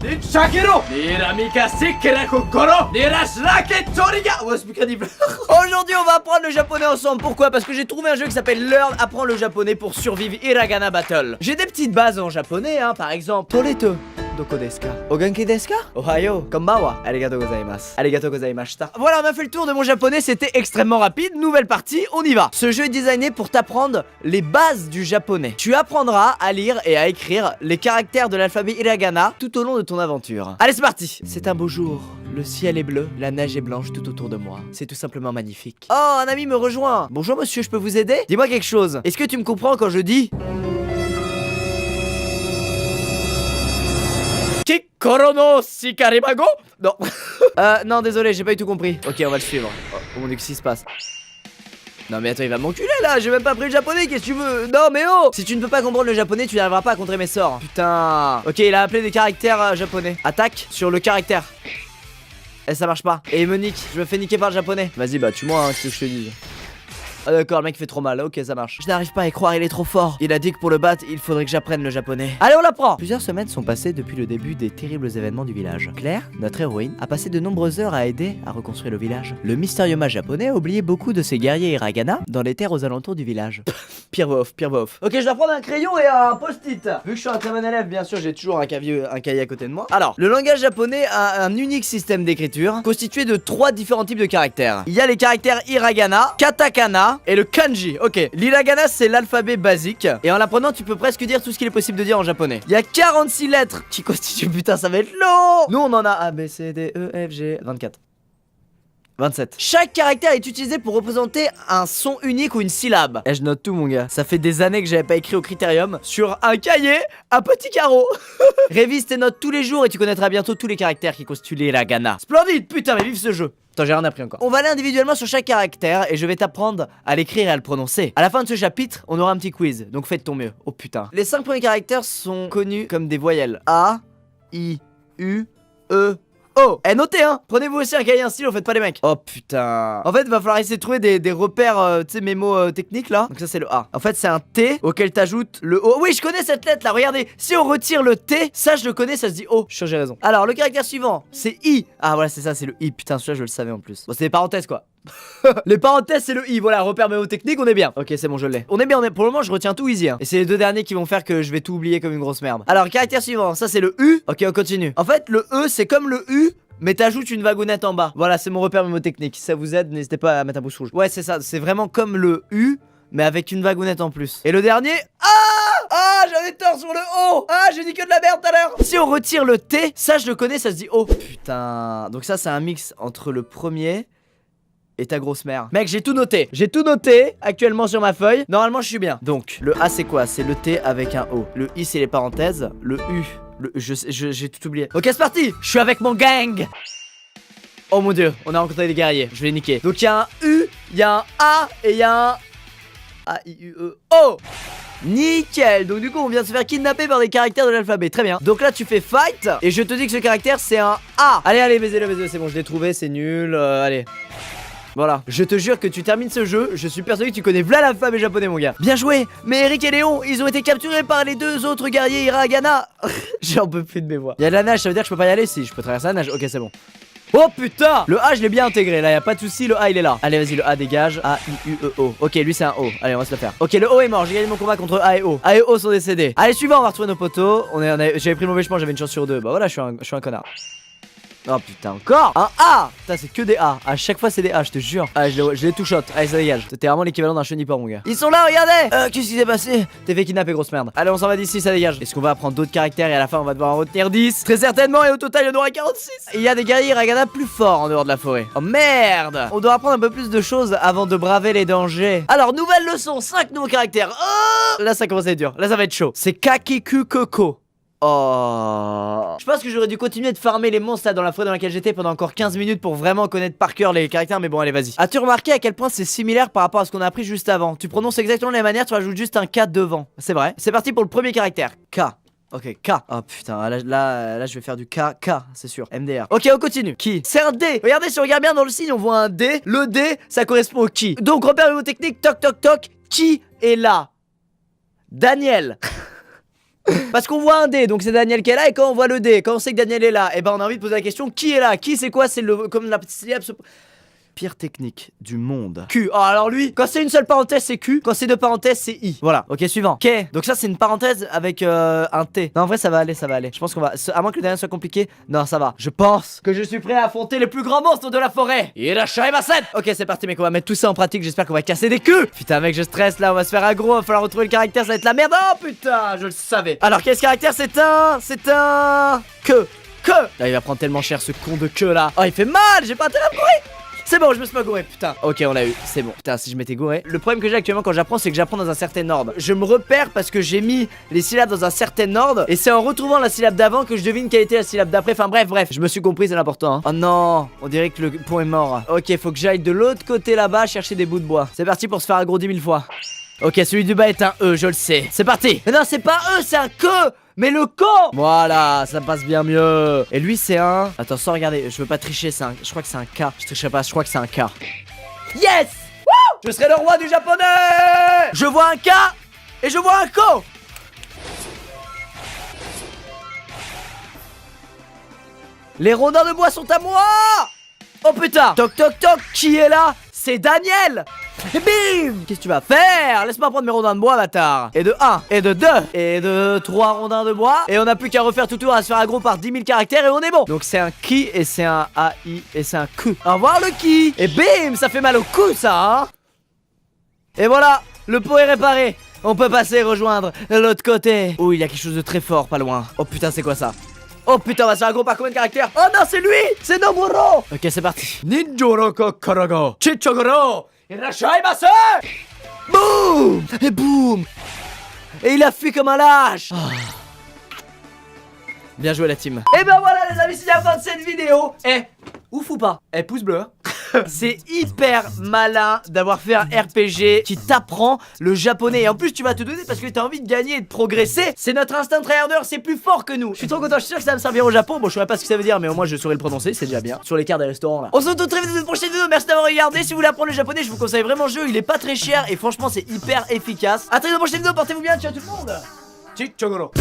Aujourd'hui on va apprendre le japonais ensemble. Pourquoi? Parce que j'ai trouvé un jeu qui s'appelle Learn, apprends le japonais pour survivre Hiragana Battle. J'ai des petites bases en japonais, hein, par exemple Toreto Doko desu ka? Ogenki desu ka? Ohayo, konbanwa, arigatou gozaimasu, arigatou gozaimashita. Voilà, on a fait le tour de mon japonais, c'était extrêmement rapide. Nouvelle partie, on y va. Ce jeu est designé pour t'apprendre les bases du japonais. Tu apprendras à lire et à écrire les caractères de l'alphabet hiragana tout au long de ton aventure. Allez, c'est parti. C'est un beau jour. Le ciel est bleu, la neige est blanche tout autour de moi. C'est tout simplement magnifique. Oh, un ami me rejoint. Bonjour monsieur, je peux vous aider? Dis-moi quelque chose. Est-ce que tu me comprends quand je dis Korono Shikarimago? Non. Non, désolé, j'ai pas eu tout compris. Ok, on va le suivre. Oh mon dieu, qu'est-ce qui se passe? Non mais attends, il va m'enculer là, j'ai même pas appris le japonais, qu'est-ce que tu veux? Non mais oh! Si tu ne peux pas comprendre le japonais, tu n'arriveras pas à contrer mes sorts. Putain. Ok, il a appelé des caractères japonais. Attaque sur le caractère. Et ça marche pas. Et il me nique, je me fais niquer par le japonais. Vas-y, bah tue-moi, hein, qu'est-ce que je te dis? Ah d'accord, le mec fait trop mal, ok ça marche. Je n'arrive pas à y croire, il est trop fort. Il a dit que pour le battre, il faudrait que j'apprenne le japonais. Allez, on l'apprend. Plusieurs semaines sont passées depuis le début des terribles événements du village. Claire, notre héroïne, a passé de nombreuses heures à aider à reconstruire le village. Le mystérieux mage japonais a oublié beaucoup de ses guerriers hiragana dans les terres aux alentours du village. Pire voix off, pire voix off. Ok, je dois prendre un crayon et un post-it. Vu que je suis un très bon élève, bien sûr, j'ai toujours un cahier à côté de moi. Alors, le langage japonais a un unique système d'écriture constitué de 3 différents types de caractères. Il y a les caractères hiragana, katakana et le kanji. Ok, l'hiragana c'est l'alphabet basique et en l'apprenant tu peux presque dire tout ce qu'il est possible de dire en japonais. Il y a 46 lettres qui constituent, putain ça va être long. Nous on en a A, B, C, D, E, F, G, 24. 27. Chaque caractère est utilisé pour représenter un son unique ou une syllabe. Et je note tout mon gars. Ça fait des années que j'avais pas écrit au critérium sur un cahier, un petit carreau. Révise tes notes tous les jours et tu connaîtras bientôt tous les caractères qui constituent l'hiragana. Splendide, putain mais vive ce jeu. Attends, j'ai rien appris encore. On va aller individuellement sur chaque caractère et je vais t'apprendre à l'écrire et à le prononcer. À la fin de ce chapitre, on aura un petit quiz, donc fais de ton mieux. Oh putain. Les 5 premiers caractères sont connus comme des voyelles. A, I, U, E, O. Eh, notez hein. Prenez-vous aussi un cahier, un stylo, faites pas les mecs. Oh putain. En fait, il va falloir essayer de trouver des repères, tu sais, mes mots techniques là. Donc ça c'est le A. En fait, c'est un T auquel t'ajoutes le O. Oui, je connais cette lettre là, regardez. Si on retire le T, ça je le connais, ça se dit O. Je suis sûr, j'ai raison. Alors, le caractère suivant, c'est I. Ah voilà, c'est ça, c'est le I. Putain, celui-là je le savais en plus. Bon, c'est des parenthèses quoi. Les parenthèses c'est le I, voilà, repère mémotechnique, on est bien. Ok, c'est bon, je l'ai. On est bien, pour le moment je retiens tout easy hein. Et c'est les 2 derniers qui vont faire que je vais tout oublier comme une grosse merde. Alors, caractère suivant, ça c'est le U. Ok, on continue. En fait, le E c'est comme le U, mais t'ajoutes une wagounette en bas. Voilà, c'est mon repère mémotechnique. Si ça vous aide, n'hésitez pas à mettre un pouce rouge. Ouais, c'est ça, c'est vraiment comme le U, mais avec une wagounette en plus. Et le dernier, ah, j'avais tort sur le O. Ah, j'ai dit que de la merde tout à l'heure. Si on retire le T, ça je le connais, ça se dit O. Putain. Donc ça c'est un mix entre le premier et ta grosse mère. Mec, j'ai tout noté. J'ai tout noté actuellement sur ma feuille. Normalement, je suis bien. Donc, le A, c'est quoi? C'est le T avec un O. Le I, c'est les parenthèses. Le U, j'ai tout oublié. Ok, c'est parti. Je suis avec mon gang. Oh mon dieu, on a rencontré des guerriers. Je vais les niquer. Donc, il y a un U, il y a un A et il y a un A, I, U, E, O. Nickel. Donc du coup on vient de se faire kidnapper par des caractères de l'alphabet. Très bien. Donc là tu fais fight et je te dis que ce caractère c'est un A. Allez, allez, baisez-le, c'est bon, je l'ai trouvé, c'est nul. Allez. Voilà, je te jure que tu termines ce jeu, je suis persuadé que tu connais v'là l'alphabet japonais mon gars. Bien joué. Mais Eric et Léon, ils ont été capturés par les 2 autres guerriers hiragana. J'en peux plus de mes voix. Il y a de la nage, ça veut dire que je peux pas y aller? Si, je peux traverser la nage, ok c'est bon. Oh putain. Le A je l'ai bien intégré, là y a pas de souci, le A il est là. Allez vas-y, le A dégage. A, I, U, E, O. Ok, lui c'est un O, allez on va se le faire. Ok, le O est mort, j'ai gagné mon combat contre A et O. A et O sont décédés. Allez suivant, on va retrouver nos potos. J'avais pris le mauvais chemin, j'avais une chance sur 2. Bah voilà, je suis un connard. Oh putain, encore un A. Putain, c'est que des A. À chaque fois c'est des A, je te jure. Allez, je les two shot. Allez, ça dégage. T'es vraiment l'équivalent d'un chenipan mon gars. Ils sont là, regardez. Qu'est-ce qui s'est passé? T'es fait kidnapper, grosse merde. Allez, on s'en va d'ici, ça dégage. Est-ce qu'on va apprendre d'autres caractères et à la fin on va devoir en retenir 10? Très certainement, et au total il y en aura 46. Et il y a des guerriers hiragana plus forts en dehors de la forêt. Oh merde. On doit apprendre un peu plus de choses avant de braver les dangers. Alors, nouvelle leçon, 5 nouveaux caractères. Oh, là ça commence à être dur. Là ça va être chaud. C'est Kakiku Koko. Oh. Je pense que j'aurais dû continuer de farmer les monstres là dans la forêt dans laquelle j'étais pendant encore 15 minutes pour vraiment connaître par cœur les caractères, mais bon allez vas-y. As-tu remarqué à quel point c'est similaire par rapport à ce qu'on a appris juste avant? Tu prononces exactement de la même manière, tu rajoutes juste un K devant. C'est vrai. C'est parti pour le premier caractère. K. Ok, K. Oh putain, là je vais faire du K, c'est sûr. MDR. Ok, on continue. Qui? C'est un D. Regardez, si on regarde bien dans le signe, on voit un D. Le D, ça correspond au qui. Donc repère technique, toc toc toc. Qui est là? Daniel. Parce qu'on voit un D, donc c'est Daniel qui est là. Et quand on voit le D, quand on sait que Daniel est là, et ben on a envie de poser la question, qui est là? Qui c'est quoi? C'est le comme la syllabe pire technique du monde. Q. Oh, alors lui, quand c'est une seule parenthèse, c'est Q. Quand c'est deux parenthèses, c'est I. Voilà. Ok, suivant. K. Donc ça, c'est une parenthèse avec un T. Non, en vrai, ça va aller, ça va aller. Je pense qu'on va. À moins que le dernier soit compliqué. Non, ça va. Je pense que je suis prêt à affronter les plus grands monstres de la forêt. Ok, c'est parti, mec. On va mettre tout ça en pratique. J'espère qu'on va casser des culs. Putain, mec, je stresse là. On va se faire aggro. Va falloir retrouver le caractère. Ça va être la merde. Oh putain, je le savais. Alors, quel caractère? C'est un. Que. Ah, il va prendre tellement cher ce con de queue là. Oh, il fait mal. J'ai pas intérêt à me courir. C'est bon, je me suis pas gouré, putain. Ok, on l'a eu, c'est bon. Putain, si je m'étais gouré. Le problème que j'ai actuellement quand j'apprends, c'est que j'apprends dans un certain ordre. Je me repère parce que j'ai mis les syllabes dans un certain ordre. Et c'est en retrouvant la syllabe d'avant que je devine quelle était la syllabe d'après. Enfin bref, je me suis compris, c'est l'important. Hein. Oh non, on dirait que le pont est mort. Ok, faut que j'aille de l'autre côté là-bas chercher des bouts de bois. C'est parti pour se faire aggro 10 000 fois. Ok, celui du bas est un E, je le sais. C'est parti. Mais non, c'est pas E, c'est un que. Mais le con. Voilà, ça passe bien mieux. Et lui c'est un. Attends, sans regarder, je veux pas tricher, c'est un. Je crois que c'est un K. Je tricherai pas, je crois que c'est un K. Yes. Wouh. Je serai le roi du japonais. Je vois un K et je vois un Ko. Les rondins de bois sont à moi. Oh putain. Toc toc toc, qui est là? C'est Daniel. Et bim. Qu'est-ce que tu vas faire? Laisse-moi prendre mes rondins de bois, bâtard. Et de 1, et de 2, et de 3 rondins de bois. Et on a plus qu'à refaire tout tour à se faire aggro par 10 000 caractères et on est bon. Donc c'est un ki et c'est un AI et c'est un Q. Au revoir le ki. Et bim, ça fait mal au cou ça, hein. Et voilà, le pot est réparé. On peut passer et rejoindre l'autre côté. Oh, il y a quelque chose de très fort pas loin. Oh putain, c'est quoi ça? Oh putain, on va se faire aggro par combien de caractères? Oh non, c'est lui. C'est Nomuro. Ok, c'est parti. Ninjoro Kokorogo Chichogoro Irashaimasu. Boum. Et boum. Et il a fui comme un lâche. Bien joué la team. Et ben voilà les amis, c'est la fin de cette vidéo. Ouf ou pas? Pouce bleu. C'est hyper malin d'avoir fait un RPG qui t'apprend le japonais. Et en plus tu vas te donner parce que t'as envie de gagner et de progresser. C'est notre instinct tryharder, c'est plus fort que nous. Je suis trop content, je suis sûr que ça va me servir au Japon. Bon, je saurais pas ce que ça veut dire, mais au moins je saurais le prononcer, c'est déjà bien. Sur les cartes des restaurants là. On se retrouve très vite dans une prochaine vidéo. Merci d'avoir regardé. Si vous voulez apprendre le japonais, je vous conseille vraiment le jeu. Il est pas très cher et franchement c'est hyper efficace. A très vite dans une prochaine vidéo, portez-vous bien, ciao tout le monde. Chichogoro.